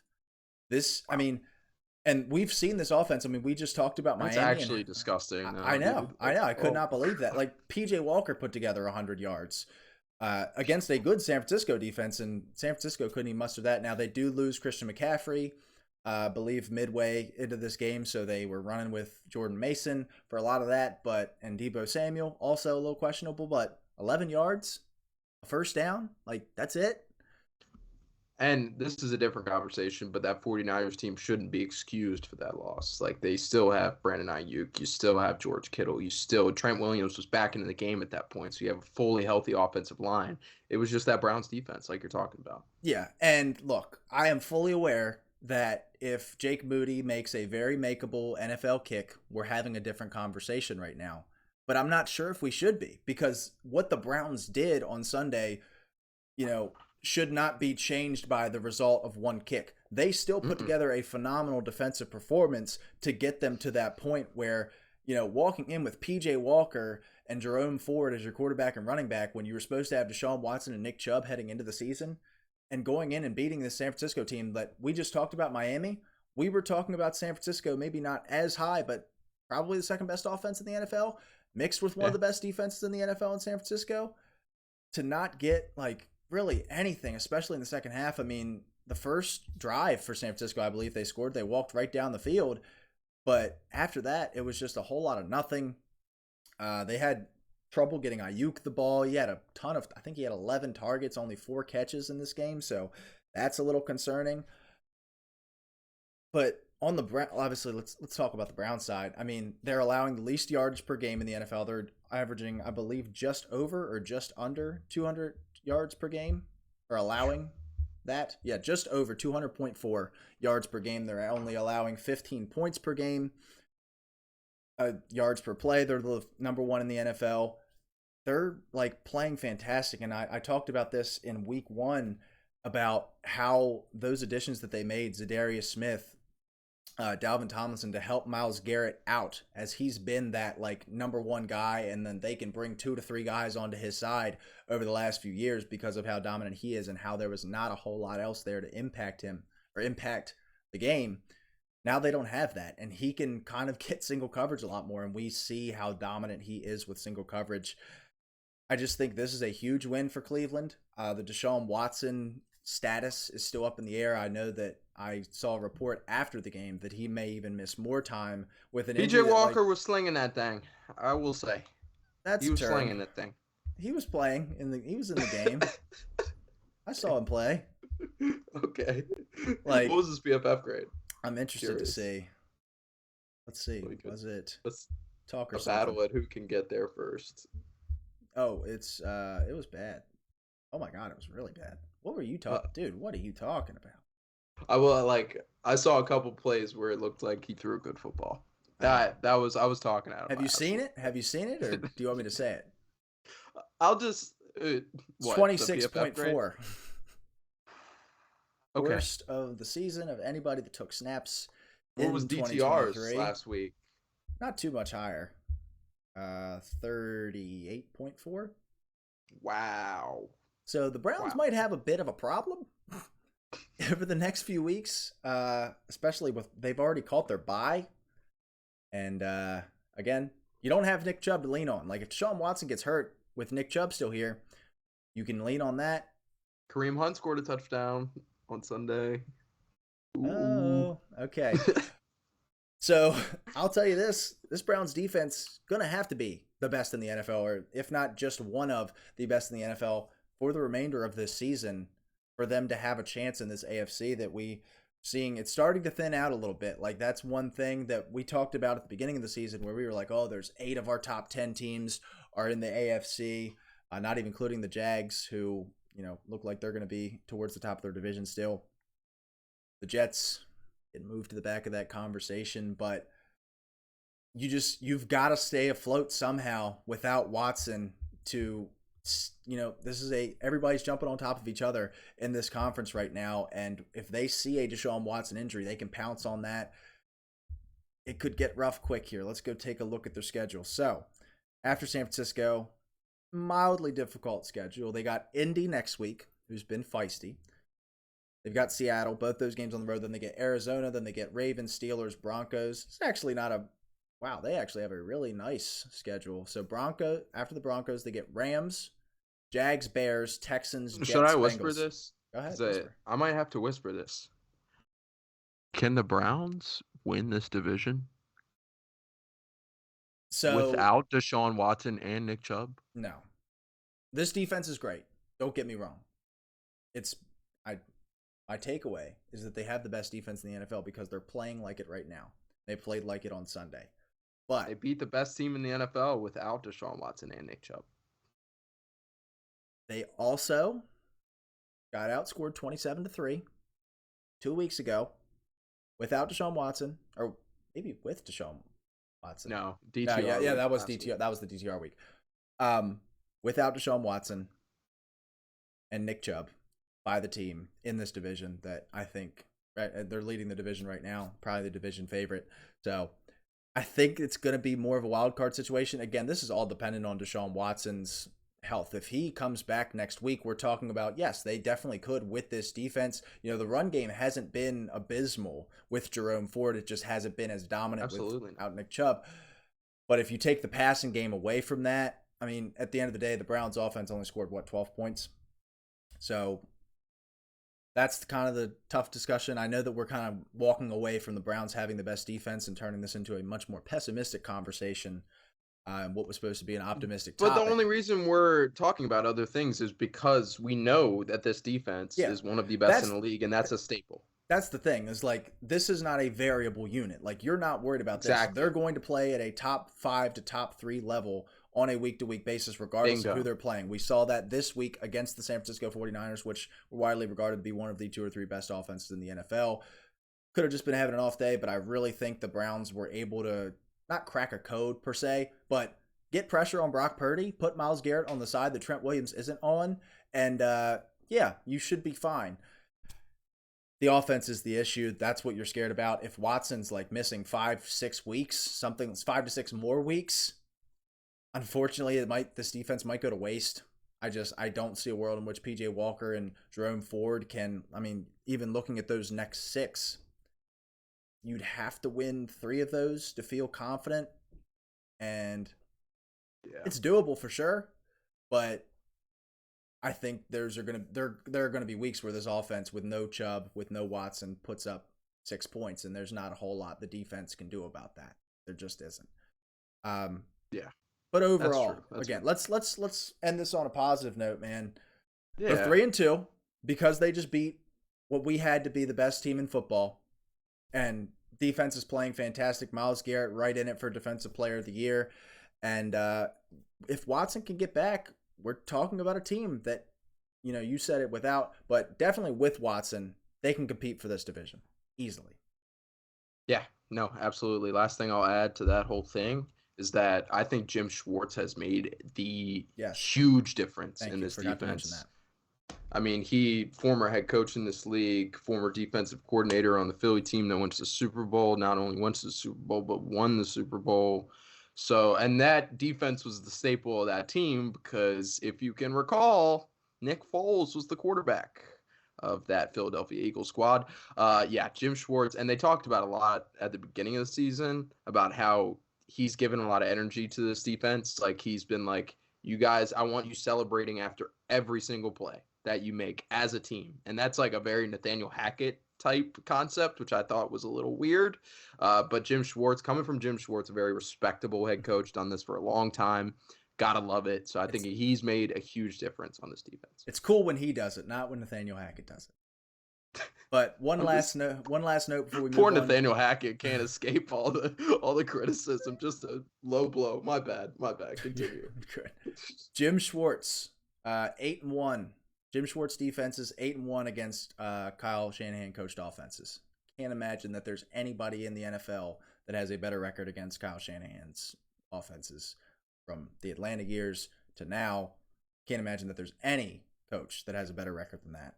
And we've seen this offense. I mean, we just talked about Miami. It's actually disgusting. I know. I could not believe that. Like, PJ Walker put together 100 yards against a good San Francisco defense, and San Francisco couldn't even muster that. Now, they do lose Christian McCaffrey. I believe midway into this game, so they were running with Jordan Mason for a lot of that, and Deebo Samuel, also a little questionable, but 11 yards, a first down, like, that's it. And this is a different conversation, but that 49ers team shouldn't be excused for that loss. Like, they still have Brandon Ayuk, you still have George Kittle, Trent Williams was back into the game at that point, so you have a fully healthy offensive line. It was just that Browns defense, like you're talking about. Yeah, and look, I am fully aware that if Jake Moody makes a very makeable NFL kick, we're having a different conversation right now. But I'm not sure if we should be, because what the Browns did on Sunday, should not be changed by the result of one kick. They still put together a phenomenal defensive performance to get them to that point where, walking in with PJ Walker and Jerome Ford as your quarterback and running back when you were supposed to have Deshaun Watson and Nick Chubb heading into the season, and going in and beating this San Francisco team that we just talked about Miami. We were talking about San Francisco, maybe not as high, but probably the second best offense in the NFL, mixed with one of the best defenses in the NFL in San Francisco. To not get, like, really anything, especially in the second half. I mean, the first drive for San Francisco, I believe they scored. They walked right down the field. But after that, it was just a whole lot of nothing. They had trouble getting Ayuk the ball. He had I think he had 11 targets, only 4 catches in this game, so that's a little concerning. But on the Brown, obviously, let's talk about the Brown side. I mean, they're allowing the least yardage per game in the NFL. They're averaging, I believe, just over or just under 200 yards per game, or allowing that. Yeah, just over 200.4 yards per game. They're only allowing 15 points per game. Yards per play, they're the number 1 in the NFL. They're, like, playing fantastic, and I talked about this in week 1 about how those additions that they made, Zadarius Smith, Dalvin Tomlinson, to help Myles Garrett out, as he's been that, like, number 1 guy, and then they can bring 2 to 3 guys onto his side over the last few years because of how dominant he is and how there was not a whole lot else there to impact him or impact the game. Now they don't have that, and he can kind of get single coverage a lot more, and we see how dominant he is with single coverage. I just think this is a huge win for Cleveland. The Deshaun Watson status is still up in the air. I know that I saw a report after the game that he may even miss more time with an injury. PJ Walker was slinging that thing, I will say. He was slinging that thing. He was playing he was in the game. I saw him play. Okay. Like, what was his PFF grade? I'm interested to see. Let's see. Let's talk or a something. battle at who can get there first. Oh, it was bad. Oh my God, it was really bad. What were you talking, dude? What are you talking about? I saw a couple plays where it looked like he threw a good football. That was I was talking out of Have my you ass. seen it? Have you seen it, or do you want me to say it? I'll just It's what the PFF grade? 26.4. Okay. Worst of the season of anybody that took snaps What was in DTR's 2023. last week? Not too much higher. 38.4. Wow. So the Browns Wow. might have a bit of a problem over the next few weeks, especially with they've already caught their bye. And again, you don't have Nick Chubb to lean on. Like if Deshaun Watson gets hurt with Nick Chubb still here, you can lean on that. Kareem Hunt scored a touchdown on Sunday. Ooh. Oh, okay. So I'll tell you this Browns defense going to have to be the best in the NFL, or if not just one of the best in the NFL for the remainder of this season for them to have a chance in this AFC that we seeing it's starting to thin out a little bit. Like that's one thing that we talked about at the beginning of the season where we were like, oh, there's 8 of our top 10 teams are in the AFC, not even including the Jags who, look like they're going to be towards the top of their division still. The Jets get moved to the back of that conversation, but you've got to stay afloat somehow without Watson to this is everybody's jumping on top of each other in this conference right now, and if they see a Deshaun Watson injury, they can pounce on that. It could get rough quick here. Let's go take a look at their schedule. So after San Francisco, mildly difficult schedule. They got Indy next week, who's been feisty. They've got Seattle, both those games on the road. Then they get Arizona. Then they get Ravens, Steelers, Broncos. It's actually not a wow. They actually have a really nice schedule. So after the Broncos, they get Rams, Jags, Bears, Texans, Jets, Should I whisper Bengals. this? Go ahead. Whisper. I might have to whisper this. Can the Browns win this division So without Deshaun Watson and Nick Chubb? no, this defense is great. Don't get me wrong. My takeaway is that they have the best defense in the NFL because they're playing like it right now. They played like it on Sunday. But They beat the best team in the NFL without Deshaun Watson and Nick Chubb. they also got outscored 27-3 2 weeks ago without Deshaun Watson, or maybe with Deshaun Watson. No, DTR. Yeah, that was DTR. That was the DTR week. Without Deshaun Watson and Nick Chubb by the team in this division that I think they're leading the division right now, probably the division favorite. So I think it's going to be more of a wild card situation. Again, this is all dependent on Deshaun Watson's health. If he comes back next week, we're talking about, yes, they definitely could with this defense. The run game hasn't been abysmal with Jerome Ford. It just hasn't been as dominant without Nick Chubb. But if you take the passing game away from that, I mean, at the end of the day, the Browns offense only scored, 12 points? So that's kind of the tough discussion. I know that we're kind of walking away from the Browns having the best defense and turning this into a much more pessimistic conversation. What was supposed to be an optimistic topic. But the only reason we're talking about other things is because we know that this defense is one of the best in the league, and that's a staple. That's the thing, is like, this is not a variable unit. Like, you're not worried about this. Exactly. They're going to play at a top 5 to top 3 level on a week-to-week basis, regardless of who they're playing. We saw that this week against the San Francisco 49ers, which were widely regarded to be one of the 2 or 3 best offenses in the NFL. Could have just been having an off day, but I really think the Browns were able to not crack a code per se, but get pressure on Brock Purdy, put Myles Garrett on the side that Trent Williams isn't on, and you should be fine. The offense is the issue. That's what you're scared about. If Watson's like missing 5-6 weeks, something that's 5 to 6 more weeks, unfortunately, this defense might go to waste. I don't see a world in which PJ Walker and Jerome Ford can. I mean, even looking at those next 6, you'd have to win 3 of those to feel confident, and it's doable for sure. But I think there are gonna be weeks where this offense with no Chubb, with no Watson, puts up 6 points, and there's not a whole lot the defense can do about that. There just isn't. But overall, again, let's end this on a positive note, man. Yeah. They're 3-2 because they just beat what we had to be the best team in football, and defense is playing fantastic. Myles Garrett right in it for Defensive Player of the Year, and if Watson can get back, we're talking about a team that, you said it without, but definitely with Watson, they can compete for this division easily. Yeah, No, absolutely. Last thing I'll add to that whole thing is that I think Jim Schwartz has made the Yes. huge difference Thank in you. this Forgot to mention that. defense. I mean, he former head coach in this league, former defensive coordinator on the Philly team that went to the Super Bowl, not only went to the Super Bowl but won the Super Bowl. So, and that defense was the staple of that team because if you can recall, Nick Foles was the quarterback of that Philadelphia Eagles squad. Yeah, Jim Schwartz, and they talked about a lot at the beginning of the season about how he's given a lot of energy to this defense. Like he's been like, you guys, I want you celebrating after every single play that you make as a team. And that's like a very Nathaniel Hackett type concept, which I thought was a little weird. But Jim Schwartz, coming from Jim Schwartz, a very respectable head coach, done this for a long time. Gotta love it. So I think he's made a huge difference on this defense. It's cool when he does it, not when Nathaniel Hackett does it. But one last note before we move Poor on. Nathaniel Hackett can't escape all the criticism. Just a low blow. My bad. Continue. Jim Schwartz, 8-1. Jim Schwartz defenses 8-1 against Kyle Shanahan coached offenses. Can't imagine that there's anybody in the NFL that has a better record against Kyle Shanahan's offenses from the Atlanta years to now. Can't imagine that there's any coach that has a better record than that.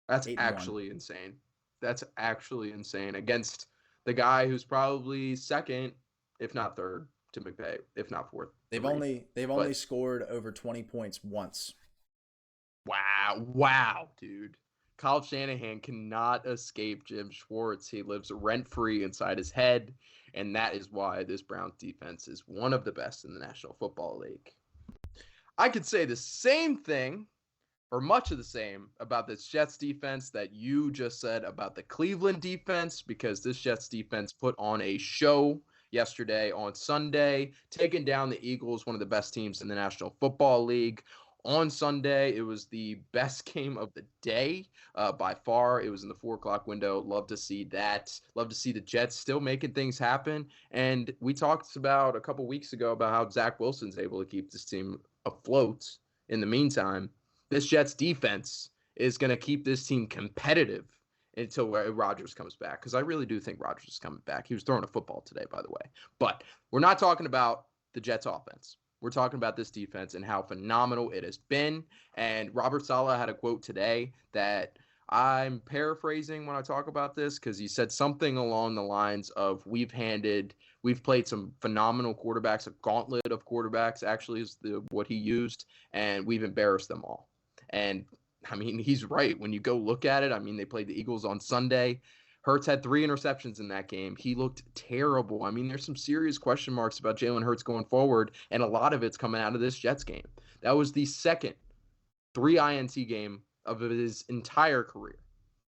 That's actually insane. That's actually insane against the guy who's probably second, if not third, to McVay, if not fourth. They've only scored over 20 points once. Wow, dude. Kyle Shanahan cannot escape Jim Schwartz. He lives rent-free inside his head, and that is why this Browns defense is one of the best in the National Football League. I could say the same thing, or much of the same, about this Jets defense that you just said about the Cleveland defense, because this Jets defense put on a show yesterday on Sunday, taking down the Eagles, one of the best teams in the National Football League. On Sunday, it was the best game of the day by far. It was in the 4 o'clock window. Love to see that. Love to see the Jets still making things happen. And we talked about a couple weeks ago about how Zach Wilson's able to keep this team afloat. In the meantime, this Jets defense is going to keep this team competitive until Rodgers comes back. Because I really do think Rodgers is coming back. He was throwing a football today, by the way. But we're not talking about the Jets offense. We're talking about this defense and how phenomenal it has been. And Robert Saleh had a quote today that I'm paraphrasing when I talk about this because he said something along the lines of we've played some phenomenal quarterbacks, a gauntlet of quarterbacks actually is what he used, and we've embarrassed them all. And I mean, he's right. When you go look at it, I mean, they played the Eagles on Sunday. Hurts had 3 interceptions in that game. He looked terrible. I mean, there's some serious question marks about Jalen Hurts going forward, and a lot of it's coming out of this Jets game. That was the second 3 INT game of his entire career.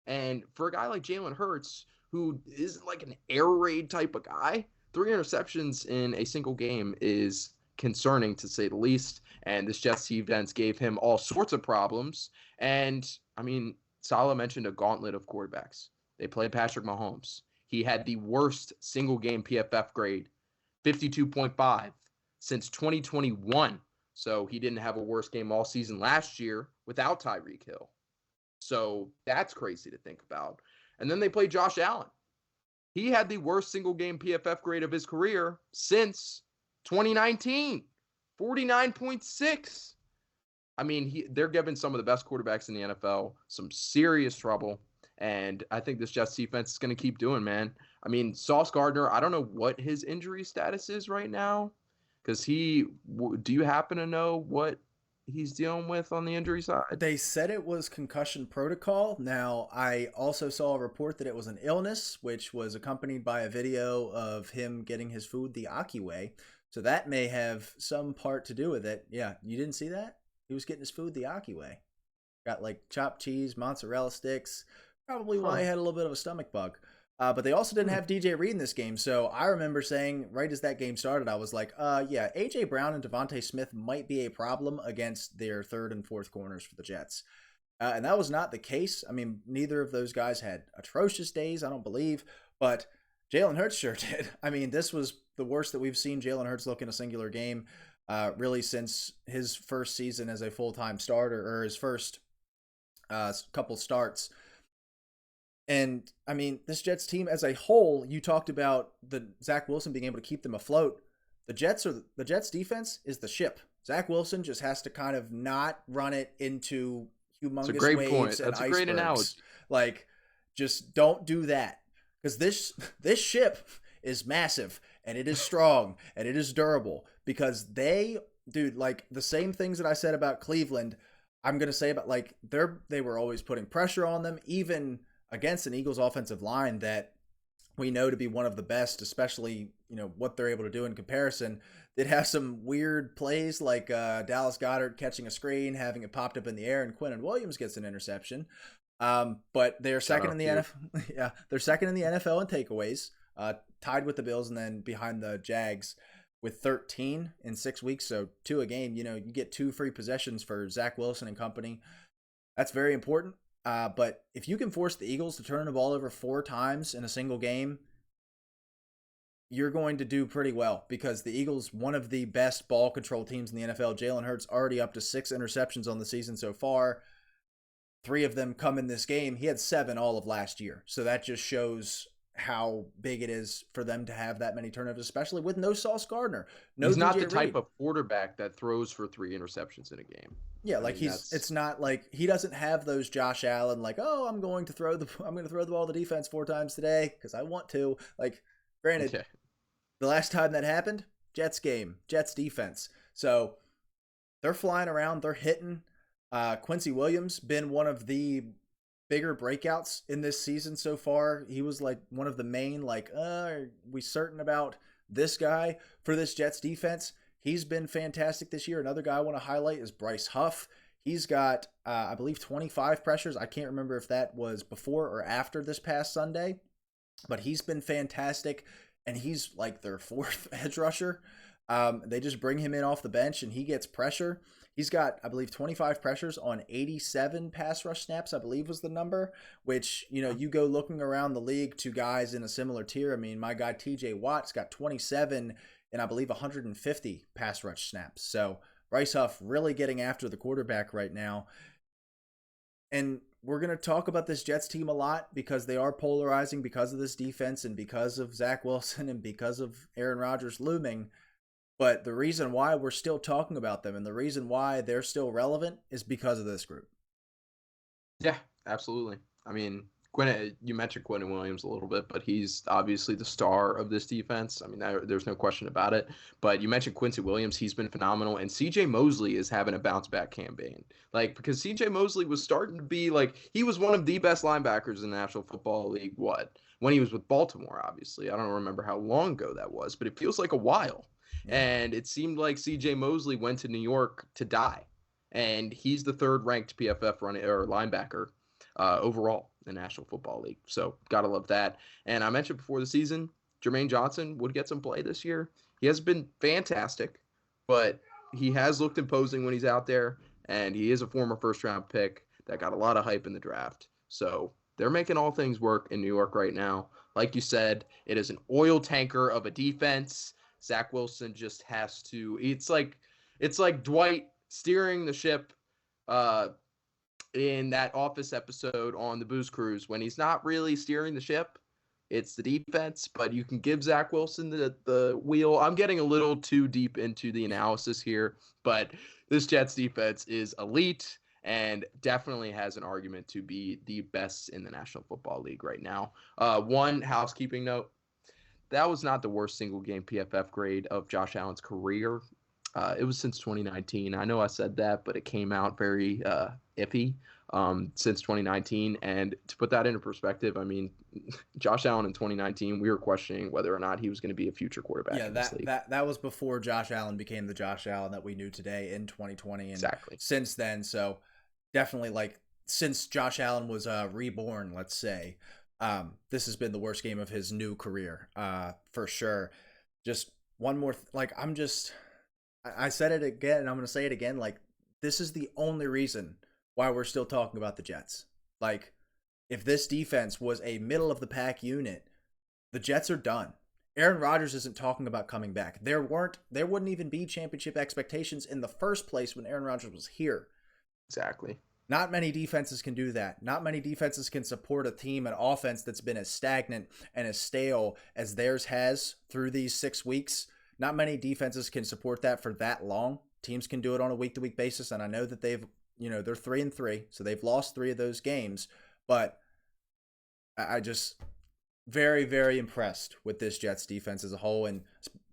And for a guy like Jalen Hurts, who is like an air raid type of guy, 3 interceptions in a single game is concerning to say the least. And this Jets defense gave him all sorts of problems. And I mean, Saleh mentioned a gauntlet of quarterbacks. They played Patrick Mahomes. He had the worst single game PFF grade, 52.5, since 2021. So he didn't have a worse game all season last year without Tyreek Hill. So that's crazy to think about. And then they played Josh Allen. He had the worst single game PFF grade of his career since 2019, 49.6. I mean, they're giving some of the best quarterbacks in the NFL some serious trouble. And I think this Jets defense is going to keep doing, man. I mean, Sauce Gardner, I don't know what his injury status is right now. Because do you happen to know what he's dealing with on the injury side? They said it was concussion protocol. Now, I also saw a report that it was an illness, which was accompanied by a video of him getting his food the Aki way. So that may have some part to do with it. Yeah, you didn't see that? He was getting his food the Aki way. Got like chopped cheese, mozzarella sticks. Probably why he had a little bit of a stomach bug. But they also didn't have DJ Reed in this game. So I remember saying right as that game started, I was like, yeah, A.J. Brown and Devontae Smith might be a problem against their 3rd and 4th corners for the Jets. And that was not the case. I mean, neither of those guys had atrocious days, I don't believe. But Jalen Hurts sure did. I mean, this was the worst that we've seen Jalen Hurts look in a singular game really since his first season as a full-time starter, or his first couple starts. And I mean, this Jets team as a whole, you talked about the Zach Wilson being able to keep them afloat. The Jets defense is the ship. Zach Wilson just has to kind of not run it into It's a humongous great point. waves and That's a great icebergs. analogy. Like, just don't do that, because this ship is massive and it is strong and it is durable. Because dude, like the same things that I said about Cleveland, I'm gonna say about like they were always putting pressure on them, even against an Eagles offensive line that we know to be one of the best, especially what they're able to do in comparison. They'd have some weird plays like Dallas Goedert catching a screen, having it popped up in the air, and Quinnen Williams gets an interception. But they're second in the NFL. Yeah, they're second in the NFL in takeaways, tied with the Bills, and then behind the Jags with 13 in 6 weeks, so 2 a game. You get 2 free possessions for Zach Wilson and company. That's very important. But if you can force the Eagles to turn the ball over 4 times in a single game, you're going to do pretty well, because the Eagles, one of the best ball control teams in the NFL. Jalen Hurts already up to 6 interceptions on the season so far. 3 of them come in this game. He had 7 all of last year. So that just shows how big it is for them to have that many turnovers, especially with no Sauce Gardner. No, He's not DJ the type Reed. of quarterback that throws for 3 interceptions in a game. Yeah, like it's not like he doesn't have those Josh Allen like, oh, I'm going to throw the ball to defense 4 times today because I want to. Like, granted, the last time that happened, Jets game, Jets defense. So they're flying around, they're hitting. Quincy Williams been one of the bigger breakouts in this season so far. He was like one of the main, like, are we certain about this guy for this Jets defense? He's been fantastic this year. Another guy I want to highlight is Bryce Huff. He's got, I believe, 25 pressures. I can't remember if that was before or after this past Sunday, but he's been fantastic, and he's like their 4th edge rusher. They just bring him in off the bench, and he gets pressure. He's got, I believe, 25 pressures on 87 pass rush snaps, I believe was the number, which, you go looking around the league to guys in a similar tier. I mean, my guy TJ Watt's got 27 and I believe 150 pass rush snaps. So Bryce Huff really getting after the quarterback right now. And we're going to talk about this Jets team a lot because they are polarizing because of this defense and because of Zach Wilson and because of Aaron Rodgers looming. But the reason why we're still talking about them and the reason why they're still relevant is because of this group. Yeah, absolutely. I mean, you mentioned Quinnen Williams a little bit, but he's obviously the star of this defense. I mean, there's no question about it. But you mentioned Quincy Williams. He's been phenomenal. And C.J. Mosley is having a bounce-back campaign. Like, because C.J. Mosley was starting to be, like, he was one of the best linebackers in the National Football League, when he was with Baltimore, obviously. I don't remember how long ago that was, but it feels like a while. And it seemed like C.J. Mosley went to New York to die. And he's the 3rd-ranked PFF linebacker overall in the National Football League. So got to love that. And I mentioned before the season, Jermaine Johnson would get some play this year. He has been fantastic, but he has looked imposing when he's out there. And he is a former first-round pick that got a lot of hype in the draft. So they're making all things work in New York right now. Like you said, it is an oil tanker of a defense. Zach Wilson just has to. It's like Dwight steering the ship in that Office episode on the Booze Cruise when he's not really steering the ship. It's the defense, but you can give Zach Wilson the wheel. I'm getting a little too deep into the analysis here, but this Jets defense is elite and definitely has an argument to be the best in the National Football League right now. One housekeeping note. That was not the worst single-game PFF grade of Josh Allen's career. It was since 2019. I know I said that, but it came out very iffy since 2019. And to put that into perspective, I mean, Josh Allen in 2019, we were questioning whether or not he was going to be a future quarterback in this league. That was before Josh Allen became the Josh Allen that we knew today in 2020. And exactly. Since then, so definitely like since Josh Allen was reborn, let's say, this has been the worst game of his new career for sure. Just one more, I said it again, and I'm going to say it again. Like, this is the only reason why we're still talking about the Jets. Like, if this defense was a middle-of-the-pack unit, the Jets are done. Aaron Rodgers isn't talking about coming back. There wouldn't even be championship expectations in the first place when Aaron Rodgers was here. Exactly. Not many defenses can do that. Not many defenses can support a team and offense that's been as stagnant and as stale as theirs has through these 6 weeks. Not many defenses can support that for that long. Teams can do it on a week-to-week basis, and I know that they're 3-3, so they've lost 3 of those games, but I just very, very impressed with this Jets defense as a whole, and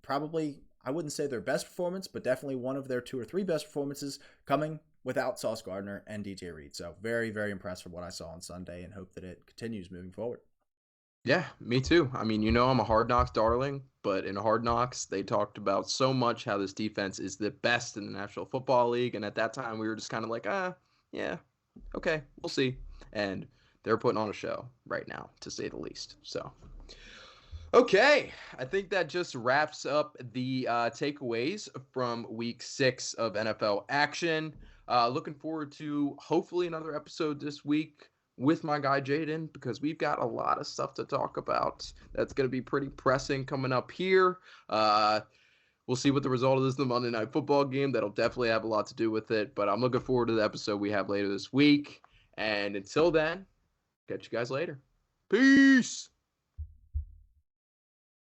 probably, I wouldn't say their best performance, but definitely one of their 2 or 3 best performances coming without Sauce Gardner and DJ Reed. So very, very impressed with what I saw on Sunday and hope that it continues moving forward. Yeah, me too. I mean, I'm a Hard Knocks darling, but in Hard Knocks, they talked about so much how this defense is the best in the National Football League. And at that time, we were just kind of like, yeah, okay, we'll see. And they're putting on a show right now, to say the least. So, okay, I think that just wraps up the takeaways from week 6 of NFL action. Looking forward to hopefully another episode this week with my guy Jaden, because we've got a lot of stuff to talk about that's going to be pretty pressing coming up here. We'll see what the result of this Monday Night Football game. That'll definitely have a lot to do with it, but I'm looking forward to the episode we have later this week. And until then, catch you guys later. Peace!